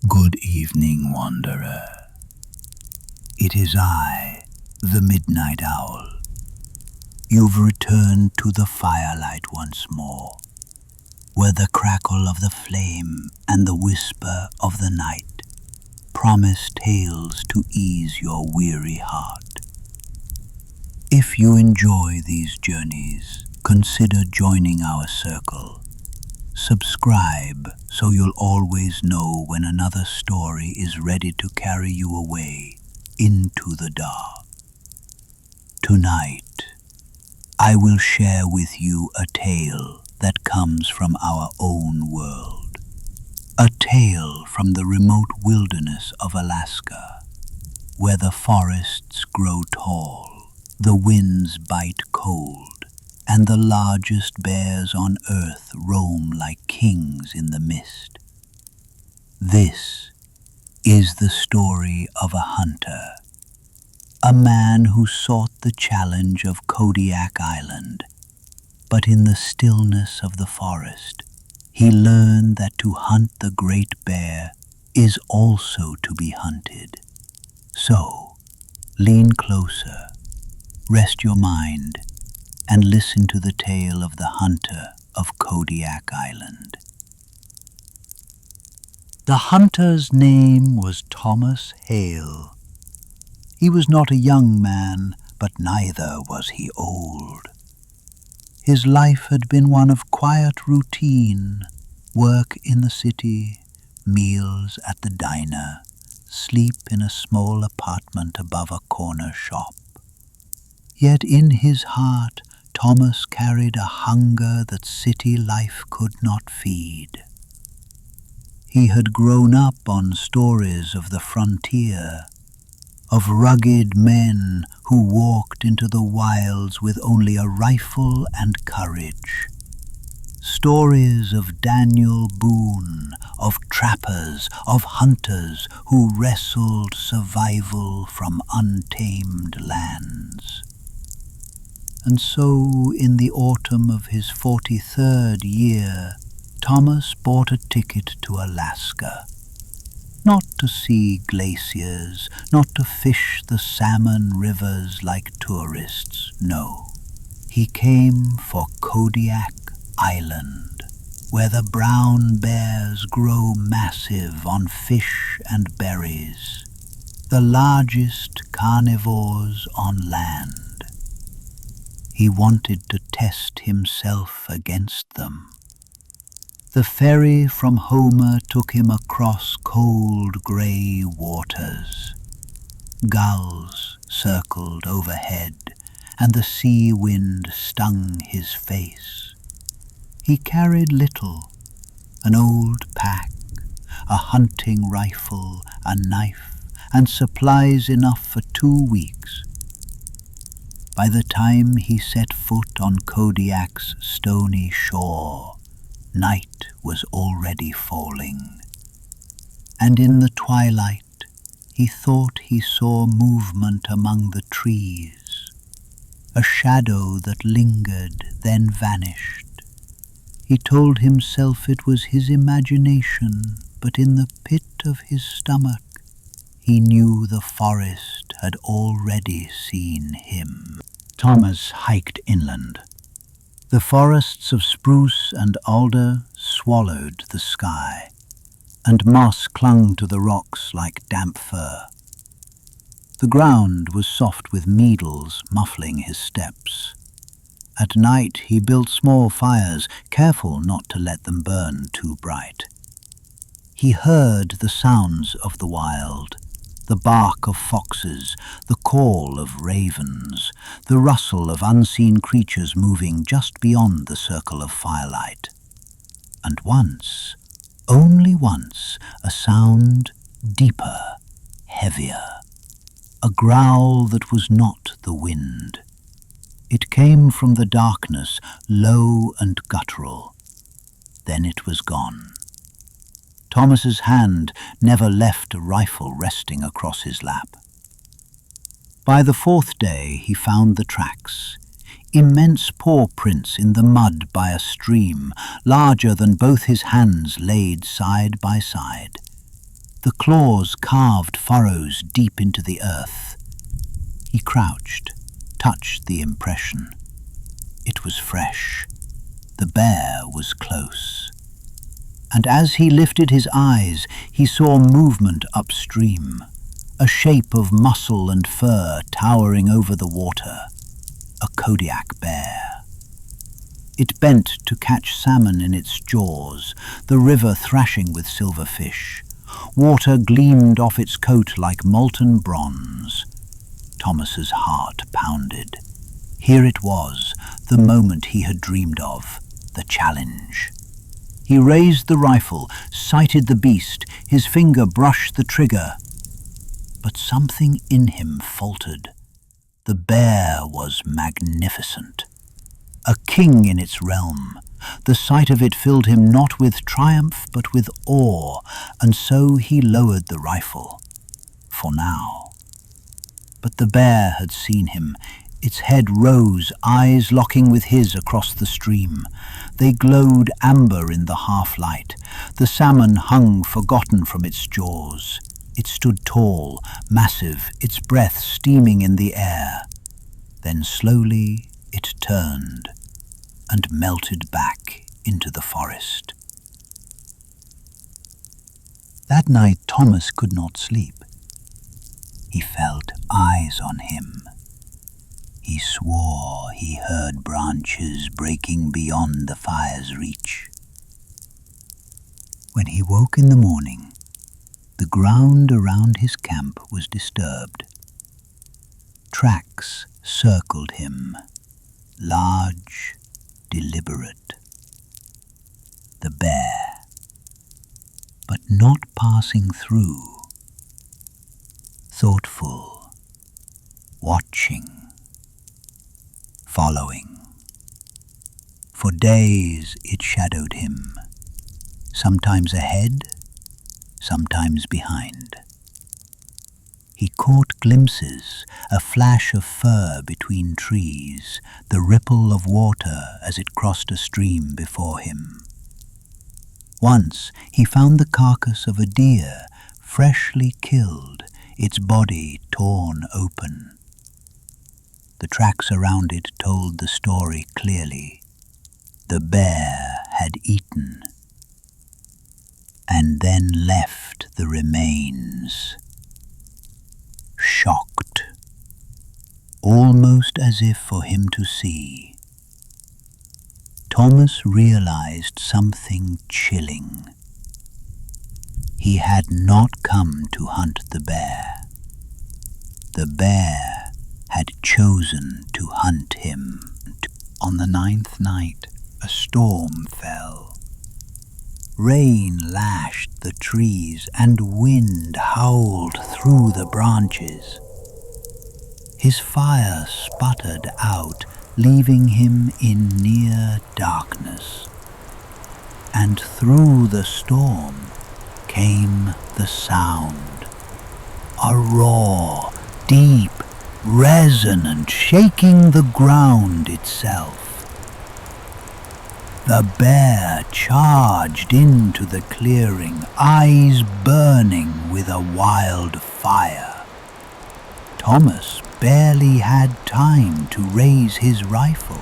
Good evening, wanderer. It is I, the Midnight Owl. You've returned to the firelight once more, where the crackle of the flame and the whisper of the night promise tales to ease your weary heart. If you enjoy these journeys, consider joining our circle. Subscribe so you'll always know when another story is ready to carry you away into the dark. Tonight, I will share with you a tale that comes from our own world. A tale from the remote wilderness of Alaska, where the forests grow tall, the winds bite cold, and the largest bears on earth roam like kings in the mist. This is the story of a hunter, a man who sought the challenge of Kodiak Island, but in the stillness of the forest, he learned that to hunt the great bear is also to be hunted. So, lean closer, rest your mind, and listen to the tale of the hunter of Kodiak Island. The hunter's name was Thomas Hale. He was not a young man, but neither was he old. His life had been one of quiet routine, work in the city, meals at the diner, sleep in a small apartment above a corner shop. Yet in his heart, Thomas carried a hunger that city life could not feed. He had grown up on stories of the frontier, of rugged men who walked into the wilds with only a rifle and courage. Stories of Daniel Boone, of trappers, of hunters who wrestled survival from untamed lands. And so, in the autumn of his 43rd year, Thomas bought a ticket to Alaska. Not to see glaciers, not to fish the salmon rivers like tourists, no. He came for Kodiak Island, where the brown bears grow massive on fish and berries, the largest carnivores on land. He wanted to test himself against them. The ferry from Homer took him across cold grey waters. Gulls circled overhead, and the sea wind stung his face. He carried little, an old pack, a hunting rifle, a knife, and supplies enough for 2 weeks. By the time he set foot on Kodiak's stony shore, night was already falling. And in the twilight, he thought he saw movement among the trees, a shadow that lingered, then vanished. He told himself it was his imagination, but in the pit of his stomach, he knew the forest had already seen him. Thomas hiked inland. The forests of spruce and alder swallowed the sky, and moss clung to the rocks like damp fur. The ground was soft with needles muffling his steps. At night he built small fires, careful not to let them burn too bright. He heard the sounds of the wild, the bark of foxes, the call of ravens, the rustle of unseen creatures moving just beyond the circle of firelight. And once, only once, a sound deeper, heavier, a growl that was not the wind. It came from the darkness, low and guttural. Then it was gone. Thomas's hand never left a rifle resting across his lap. By the 4th day he found the tracks, immense paw prints in the mud by a stream, larger than both his hands laid side by side. The claws carved furrows deep into the earth. He crouched, touched the impression. It was fresh. The bear was close. And as he lifted his eyes, he saw movement upstream, a shape of muscle and fur towering over the water, a Kodiak bear. It bent to catch salmon in its jaws, the river thrashing with silver fish. Water gleamed off its coat like molten bronze. Thomas's heart pounded. Here it was, the moment he had dreamed of, the challenge. He raised the rifle, sighted the beast, his finger brushed the trigger. But something in him faltered. The bear was magnificent. A king in its realm. The sight of it filled him not with triumph but with awe, and so he lowered the rifle. For now. But the bear had seen him. Its head rose, eyes locking with his across the stream. They glowed amber in the half-light. The salmon hung forgotten from its jaws. It stood tall, massive, its breath steaming in the air. Then slowly it turned and melted back into the forest. That night Thomas could not sleep. He felt eyes on him. He swore he heard branches breaking beyond the fire's reach. When he woke in the morning, the ground around his camp was disturbed. Tracks circled him, large, deliberate. The bear, but not passing through. Thoughtful, watching, following. For days it shadowed him, sometimes ahead, sometimes behind. He caught glimpses, a flash of fur between trees, the ripple of water as it crossed a stream before him. Once he found the carcass of a deer, freshly killed, its body torn open. The tracks around it told the story clearly. The bear had eaten, and then left the remains. Shocked, almost as if for him to see. Thomas realized something chilling. He had not come to hunt the bear. The bear had chosen to hunt him. On the 9th night, a storm fell. Rain lashed the trees and wind howled through the branches. His fire sputtered out, leaving him in near darkness. And through the storm came the sound. A roar, deep, resonant, shaking the ground itself. The bear charged into the clearing, eyes burning with a wild fire. Thomas barely had time to raise his rifle.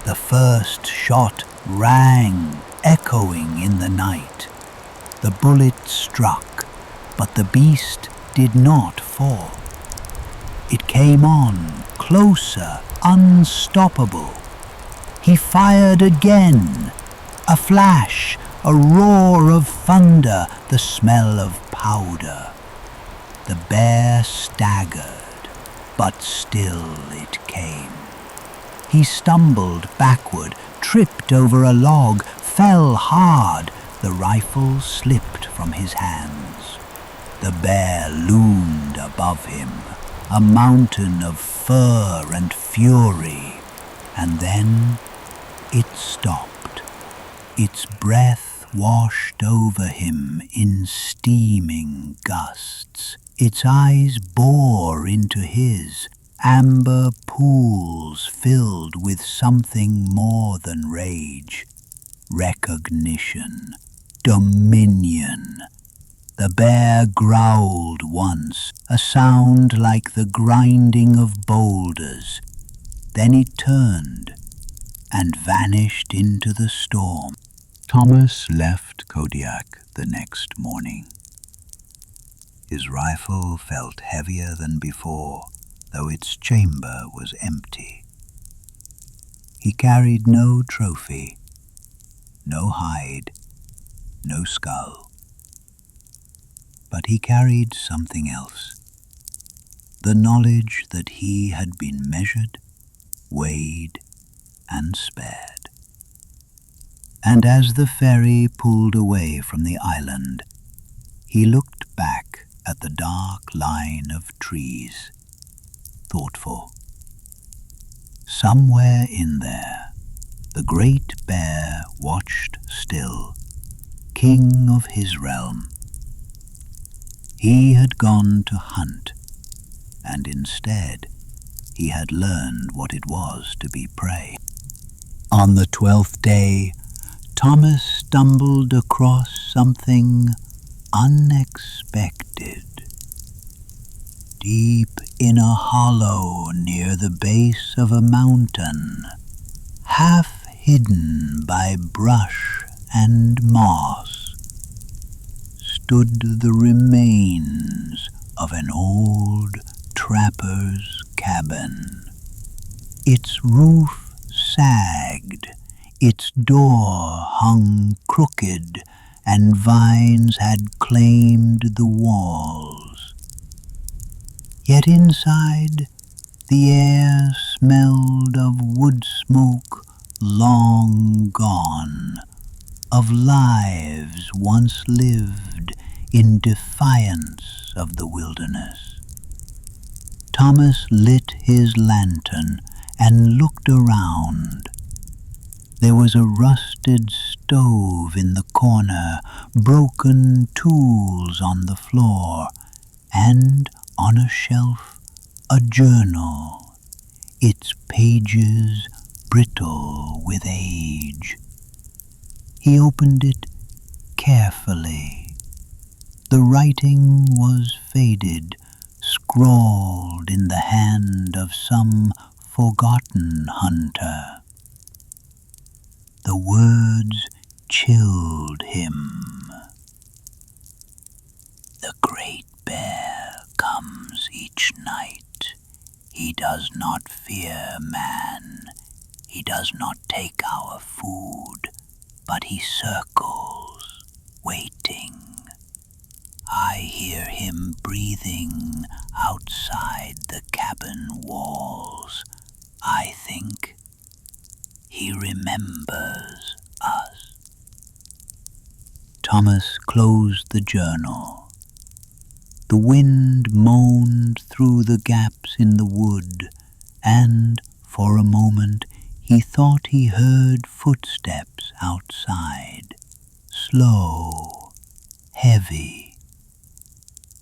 The first shot rang, echoing in the night. The bullet struck, but the beast did not fall. It came on, closer, unstoppable. He fired again. A flash, a roar of thunder, the smell of powder. The bear staggered, but still it came. He stumbled backward, tripped over a log, fell hard. The rifle slipped from his hands. The bear loomed above him, a mountain of fur and fury. And then it stopped. Its breath washed over him in steaming gusts. Its eyes bore into his, amber pools filled with something more than rage. Recognition, dominion. The bear growled once, a sound like the grinding of boulders. Then he turned and vanished into the storm. Thomas left Kodiak the next morning. His rifle felt heavier than before, though its chamber was empty. He carried no trophy, no hide, no skull. But he carried something else, the knowledge that he had been measured, weighed, and spared. And as the ferry pulled away from the island, he looked back at the dark line of trees, thoughtful. Somewhere in there, the great bear watched still, king of his realm. He had gone to hunt, and instead he had learned what it was to be prey. On the 12th day, Thomas stumbled across something unexpected. Deep in a hollow near the base of a mountain, half hidden by brush and moss, stood the remains of an old trapper's cabin. Its roof sagged, its door hung crooked, and vines had claimed the walls. Yet inside, the air smelled of wood smoke long gone, of lives once lived in defiance of the wilderness. Thomas lit his lantern and looked around. There was a rusted stove in the corner, broken tools on the floor, and on a shelf a journal, its pages brittle with age. He opened it carefully. The writing was faded, scrawled in the hand of some forgotten hunter. The words chilled him. The great bear comes each night. He does not fear man. He does not take our food, but he circles, waiting. I hear him breathing outside the cabin walls. I think he remembers us. Thomas closed the journal. The wind moaned through the gaps in the wood, and for a moment he thought he heard footsteps outside, slow, heavy.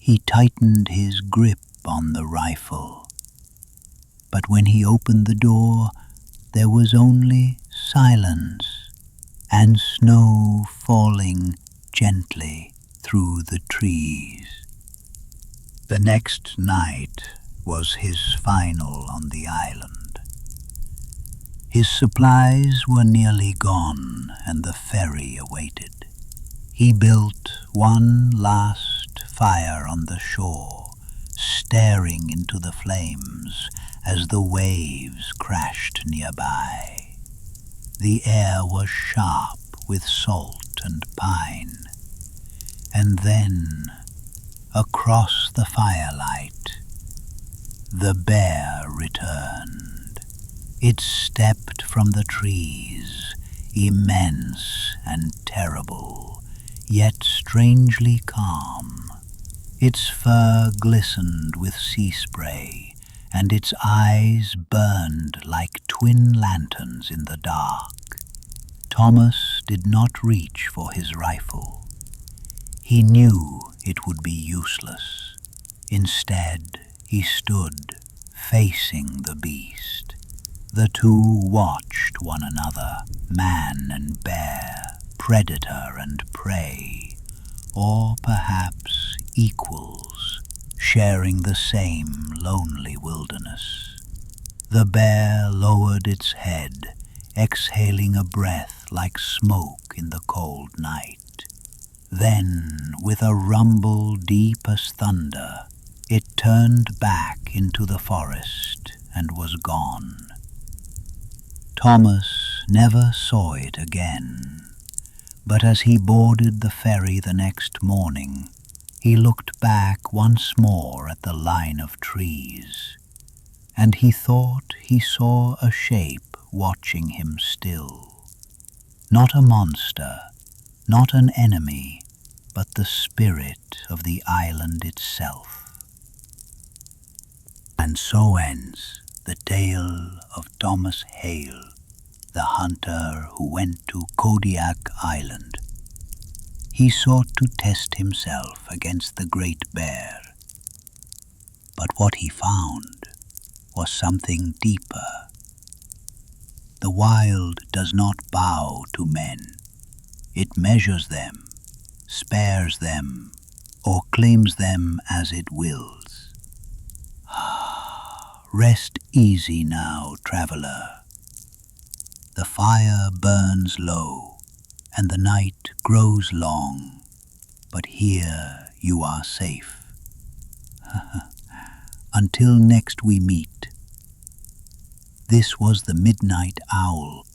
He tightened his grip on the rifle. But when he opened the door, there was only silence and snow falling gently through the trees. The next night was his final on the island. His supplies were nearly gone, and the ferry awaited. He built one last fire on the shore, staring into the flames as the waves crashed nearby. The air was sharp with salt and pine. And then, across the firelight, the bear returned. It stepped from the trees, immense and terrible, yet strangely calm. Its fur glistened with sea spray, and its eyes burned like twin lanterns in the dark. Thomas did not reach for his rifle. He knew it would be useless. Instead, he stood, facing the beast. The two watched one another, man and bear, predator and prey, or perhaps equals, sharing the same lonely wilderness. The bear lowered its head, exhaling a breath like smoke in the cold night. Then, with a rumble deep as thunder, it turned back into the forest and was gone. Thomas never saw it again, but as he boarded the ferry the next morning, he looked back once more at the line of trees, and he thought he saw a shape watching him still. Not a monster, not an enemy, but the spirit of the island itself. And so ends the tale of Thomas Hale, the hunter who went to Kodiak Island. He sought to test himself against the great bear, but what he found was something deeper. The wild does not bow to men. It measures them, spares them, or claims them as it wills. Rest easy now, traveler. The fire burns low, and the night grows long, but here you are safe. Until next we meet. This was the Midnight Owl,